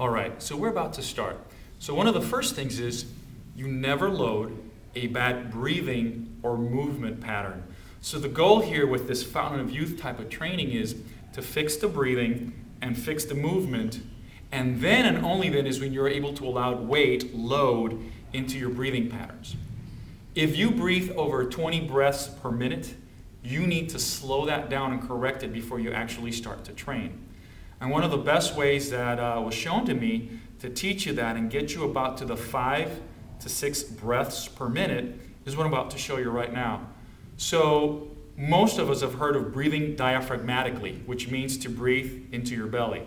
All right, so we're about to start. So one of the first things is you never load a bad breathing or movement pattern. So the goal here with this Fountain of Youth type of training is to fix the breathing and fix the movement, and then and only then is when you're able to allow weight, load into your breathing patterns. If you breathe over 20 breaths per minute, you need to slow that down and correct it before you actually start to train. And one of the best ways that was shown to me to teach you that and get you about to the 5 to 6 breaths per minute is what I'm about to show you right now. So most of us have heard of breathing diaphragmatically, which means to breathe into your belly.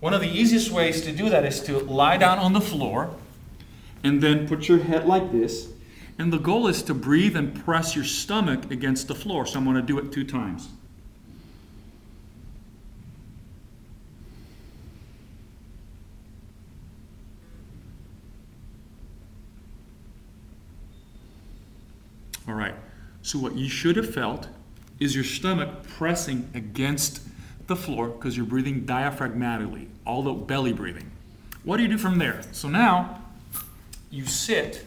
One of the easiest ways to do that is to lie down on the floor and then put your head like this. And the goal is to breathe and press your stomach against the floor. So I'm going to do it 2 times. All right, so what you should have felt is your stomach pressing against the floor because you're breathing diaphragmatically, all the belly breathing. What do you do from there? So now you sit,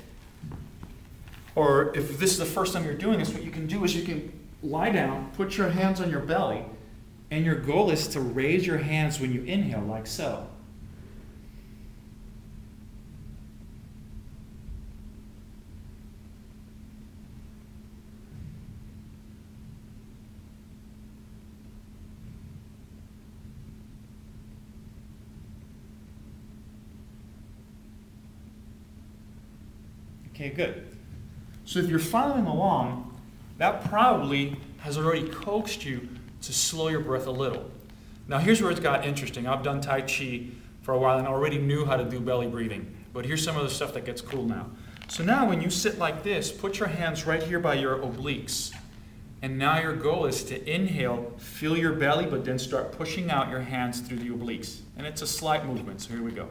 or if this is the first time you're doing this, what you can do is you can lie down, put your hands on your belly, and your goal is to raise your hands when you inhale, like so. Okay, good. So if you're following along, that probably has already coaxed you to slow your breath a little. Now here's where it got interesting. I've done Tai Chi for a while and already knew how to do belly breathing. But here's some of the stuff that gets cool now. So now when you sit like this, put your hands right here by your obliques. And now your goal is to inhale, feel your belly, but then start pushing out your hands through the obliques. And it's a slight movement, so here we go.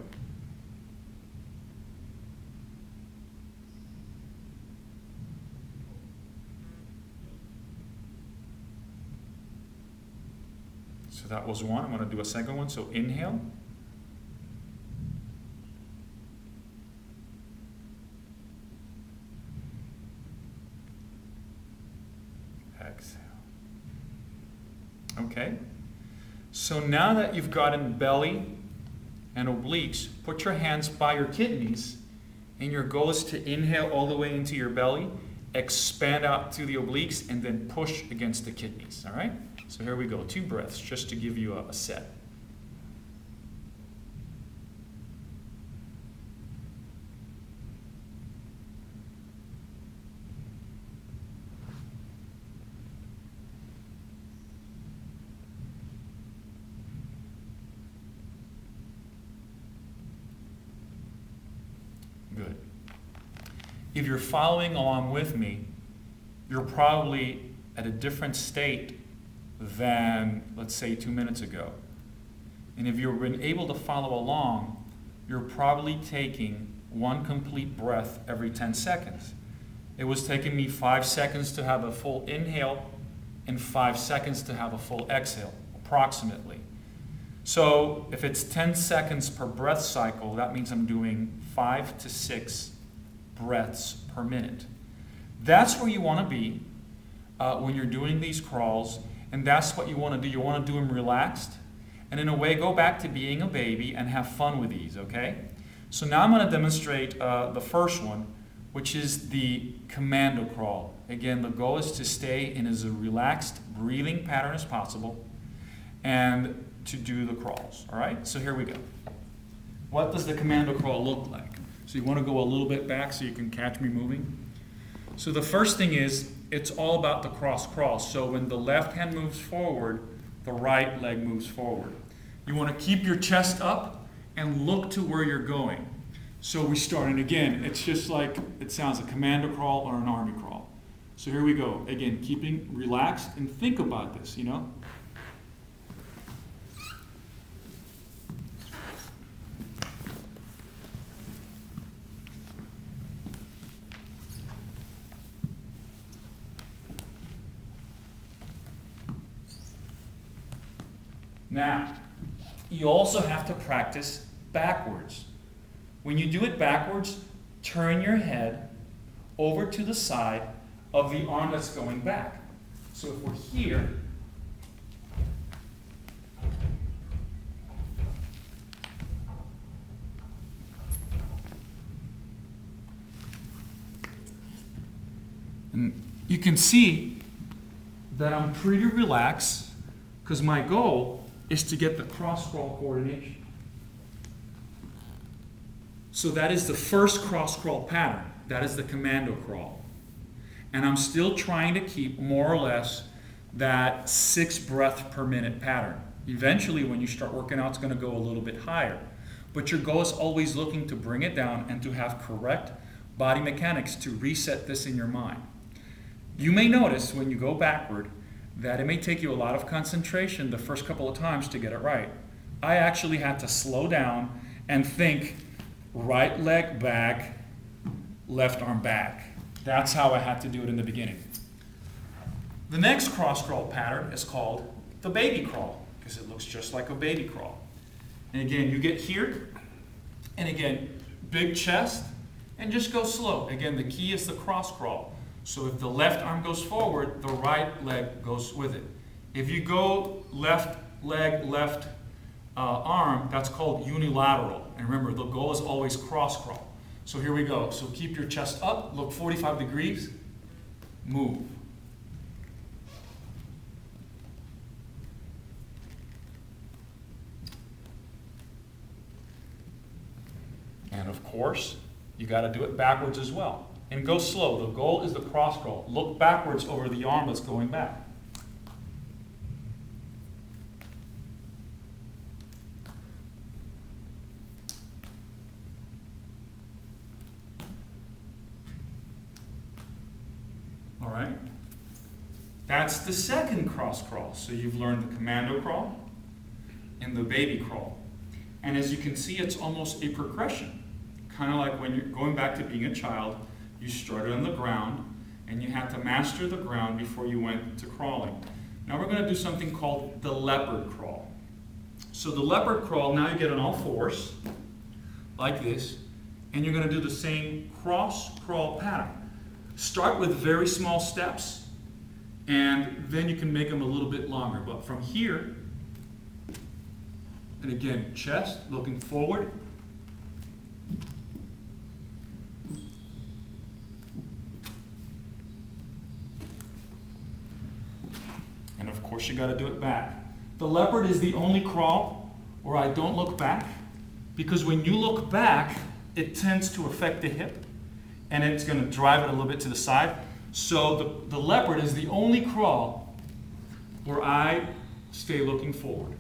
So that was one. I'm going to do a second one. So inhale. Exhale. Okay. So now that you've gotten belly and obliques, put your hands by your kidneys, and your goal is to inhale all the way into your belly, expand out to the obliques, and then push against the kidneys. All right? So here we go, 2 breaths, just to give you a set. Good. If you're following along with me, you're probably at a different state than, let's say, 2 minutes ago. And if you've been able to follow along, you're probably taking 1 complete breath every 10 seconds. It was taking me 5 seconds to have a full inhale and 5 seconds to have a full exhale, approximately. So if it's 10 seconds per breath cycle, that means I'm doing 5 to 6 breaths per minute. That's where you want to be when you're doing these crawls. And that's what you want to do. You want to do them relaxed. And in a way, go back to being a baby and have fun with these, okay? So now I'm going to demonstrate the first one, which is the commando crawl. Again, the goal is to stay in as a relaxed breathing pattern as possible and to do the crawls, all right? So here we go. What does the commando crawl look like? So you want to go a little bit back so you can catch me moving. So the first thing is, it's all about the cross crawl. So when the left hand moves forward, the right leg moves forward. You want to keep your chest up and look to where you're going. So we start, and again, it's just like it sounds, a commando crawl or an army crawl. So here we go. Again, keeping relaxed and think about this, you know. Now, you also have to practice backwards. When you do it backwards, turn your head over to the side of the arm that's going back. So if we're here, and you can see that I'm pretty relaxed because my goal is to get the cross crawl coordination. So that is the first cross crawl pattern. That is the commando crawl. And I'm still trying to keep more or less that 6 breaths per minute pattern. Eventually, when you start working out, it's going to go a little bit higher. But your goal is always looking to bring it down and to have correct body mechanics to reset this in your mind. You may notice when you go backward that it may take you a lot of concentration the first couple of times to get it right. I actually had to slow down and think right leg back, left arm back. That's how I had to do it in the beginning. The next cross crawl pattern is called the baby crawl because it looks just like a baby crawl. And again, you get here, and again, big chest, and just go slow. Again, the key is the cross crawl. So if the left arm goes forward, the right leg goes with it. If you go left leg, left arm, that's called unilateral. And remember, the goal is always cross crawl. So here we go. So keep your chest up, look 45 degrees, move. And of course, you got to do it backwards as well. And go slow. The goal is the cross crawl. Look backwards over the arm that's going back. All right. That's the second cross crawl. So you've learned the commando crawl and the baby crawl. And as you can see, it's almost a progression. Kind of like when you're going back to being a child, you started on the ground and you had to master the ground before you went to crawling. Now we're going to do something called the leopard crawl. So the leopard crawl, now you get on all fours, like this, and you're going to do the same cross crawl pattern. Start with very small steps, and then you can make them a little bit longer. But from here, and again, chest, looking forward. And of course, you got to do it back. The leopard is the only crawl where I don't look back, because when you look back, it tends to affect the hip, and it's going to drive it a little bit to the side. So the leopard is the only crawl where I stay looking forward.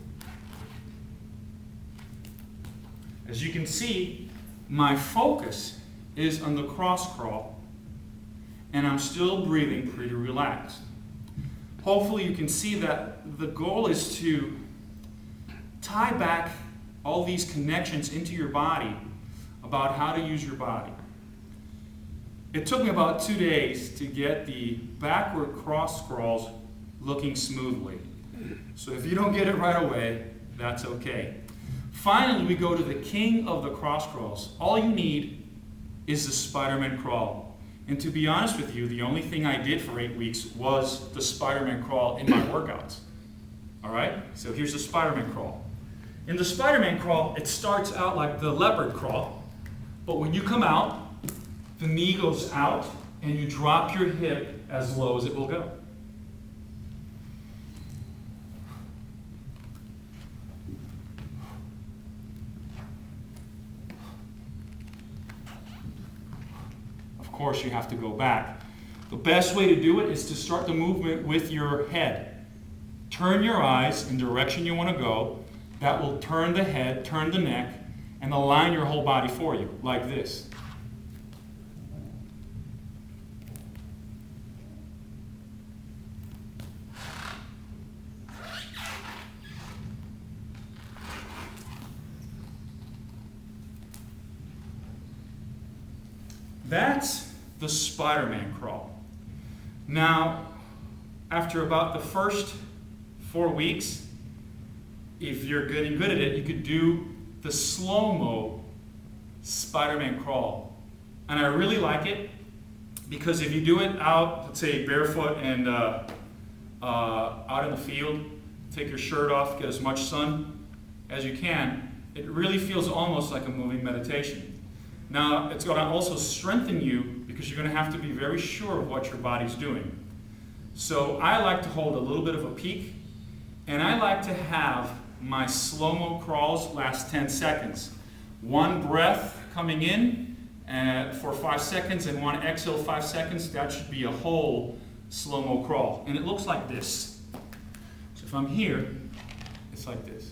As you can see, my focus is on the cross crawl, and I'm still breathing pretty relaxed. Hopefully you can see that the goal is to tie back all these connections into your body about how to use your body. It took me about 2 days to get the backward cross crawls looking smoothly. So if you don't get it right away, that's okay. Finally, we go to the king of the cross crawls. All you need is the Spider-Man crawl. And to be honest with you, the only thing I did for 8 weeks was the Spider-Man crawl in my workouts. All right? So here's the Spider-Man crawl. In the Spider-Man crawl, it starts out like the leopard crawl, but when you come out, the knee goes out, and you drop your hip as low as it will go. Of course, you have to go back. The best way to do it is to start the movement with your head. Turn your eyes in the direction you want to go. That will turn the head, turn the neck, and align your whole body for you, like this. That's the Spider-Man crawl. Now, after about the first 4 weeks, if you're getting good at it, you could do the slow-mo Spider-Man crawl. And I really like it because if you do it out, let's say barefoot and out in the field, take your shirt off, get as much sun as you can, it really feels almost like a moving meditation. Now, it's going to also strengthen you because you're going to have to be very sure of what your body's doing. So I like to hold a little bit of a peak, and I like to have my slow-mo crawls last 10 seconds. One breath coming in for 5 seconds and one exhale 5 seconds. That should be a whole slow-mo crawl. And it looks like this. So if I'm here, it's like this.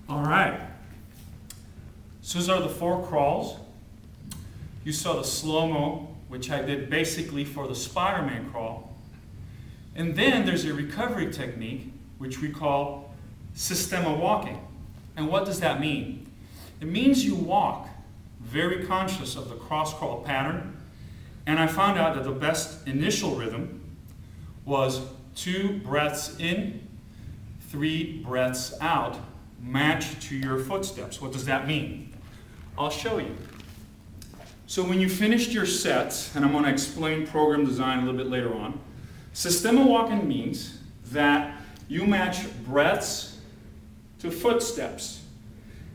All right, so those are the 4 crawls. You saw the slow-mo, which I did basically for the Spider-Man crawl. And then there's a recovery technique, which we call systema walking. And what does that mean? It means you walk very conscious of the cross-crawl pattern. And I found out that the best initial rhythm was 2 breaths in, 3 breaths out, matched to your footsteps. What does that mean? I'll show you. So when you finished your sets, and I'm going to explain program design a little bit later on, systema walking means that you match breaths to footsteps.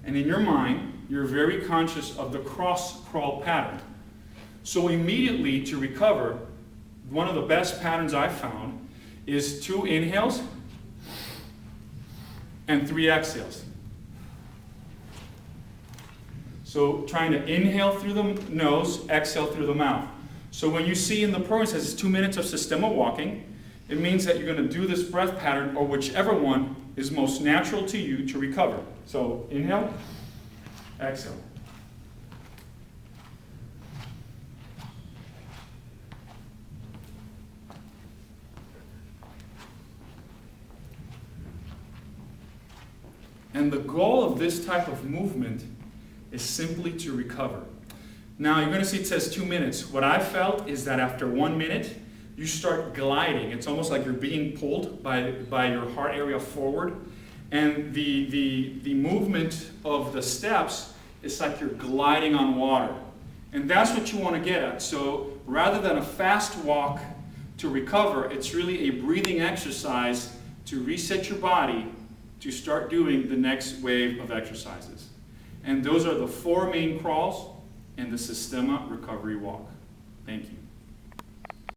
And in your mind, you're very conscious of the cross-crawl pattern. So immediately to recover, one of the best patterns I've found is 2 inhales and 3 exhales. So trying to inhale through the nose, exhale through the mouth. So when you see in the program it says it's 2 minutes of systema walking, it means that you're going to do this breath pattern or whichever one is most natural to you to recover. So inhale, exhale. And the goal of this type of movement is simply to recover. Now you're going to see it says 2 minutes. What I felt is that after 1 minute, you start gliding. It's almost like you're being pulled by your heart area forward. And the movement of the steps is like you're gliding on water. And that's what you want to get at. So rather than a fast walk to recover, it's really a breathing exercise to reset your body to start doing the next wave of exercises. And those are the 4 main crawls and the systema recovery walk. Thank you.